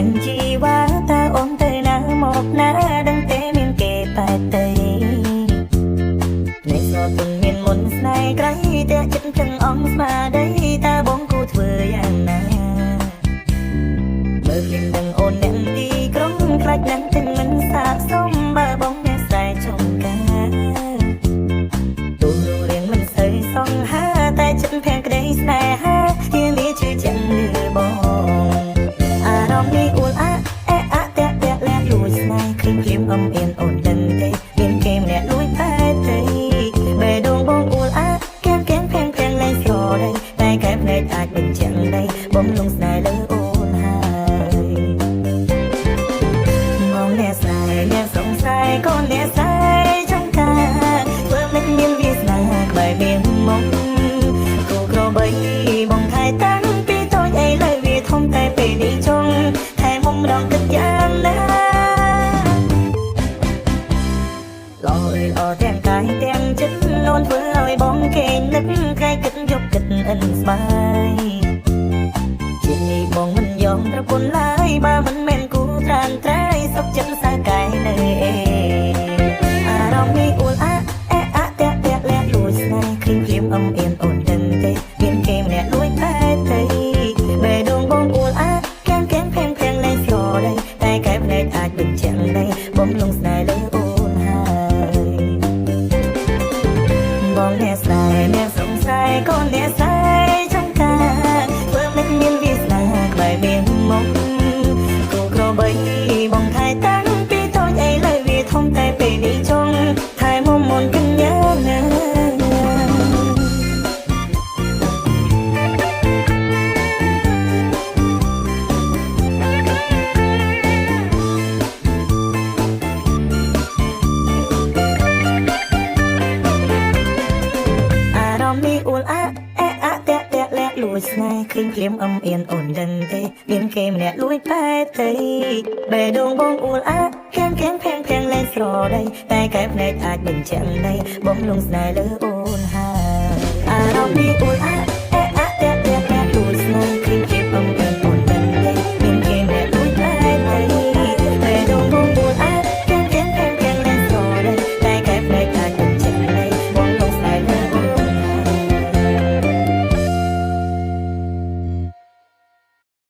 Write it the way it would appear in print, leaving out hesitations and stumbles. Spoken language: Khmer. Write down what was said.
ដឹងជីវ៉ាតើអូនទៅណាមកណាដឹងទេមានគេតែទេនៃសទុនមានមុនស្នេហ៍ក្រៃតែចិត្តចឹងអងស្មាដីតើបងគូធ្វើយ៉ាងណាមើលឃើញដឹងអូនអ្នកទីក្រុងខ្លាចនឹងទាំងមិនសាកសមបើបងអ្នកស្រែចំការទូរៀងមិនស្អីសងហាតែចិត្តភាំងក្តីស្នេហាជាលីជឿចិត្តលឺបងអារម្មណ៍នេះអួលអាអែអាតែតែលែងលួចស្នេហ៍ឃើញព្រាមអំអៀនអូនដឹងទេមានគេម្នាក់លួចតែទេបេះដូងបងអួលអាកែភាំងលែងស្រដីតែកែភ្នែកអាចបញ្ជាក់ដីបំលងស្នេហ៍លើអូនហើយបងអ្នកស្នេហ៍អ្នកសង្ស័យក៏អ្នកស្នេហ៍ចង់ការធ្វើមិនមានវាសនាក្បែរមានមកគូក្របីបងថែតាំងពីតូចអីលើវាធំតែពេលនេះចង់ថែមុំម្ដងទឹកយ៉ាងណាល្អល្អទាំងកាយទាំងចិត្តអូនធ្វើឲ្យបងគេនឹកថ្ងៃគិតយកគិតអិនស្បាយជានេះបងមិនយอมប្រពន្ធឡើយបើមិនមែនគូត្រានត្រៃសុខចិត្តសាកាយនៅអារម្មណ៍នេះអួលអាអែអាតែលែងលួចស្នេហ៍ឃើញព្រាមអំអៀនអូនដឹងទេមានគេម្នាក់លួចតែទេបេះដូងបងអួលអាកែភាំងលែងស្រដីតែកែភ្នែកអាចបញ្ជាក់ដីបំលងស្នេហ៍លើអូនហើយបងអ្នកស្នេហ៍អ្នកសង្ស័យក៏អ្នកស្នេហ៍ចង់ការធ្វើមិនមានវាសនាក្បែរមានមកគូក្របីបងថែតាំងពីតូចអីលើវាធំតែពេលនេះចង់ថែមុំមុនកញ្ញាណាអួលអាអែអាតែលែងលួចស្នេហ៍ឃើញព្រាមអំអៀនអូនដឹងទេមានគេម្នាក់លួចតែទេបេះដូងបងអួលអាភាំងលែងស្រដីតែកែភ្នែកអាចបញ្ជាក់ដីបំលងស្នេហ៍លើអូនហើយអារម្មណ៍នេះអួលអា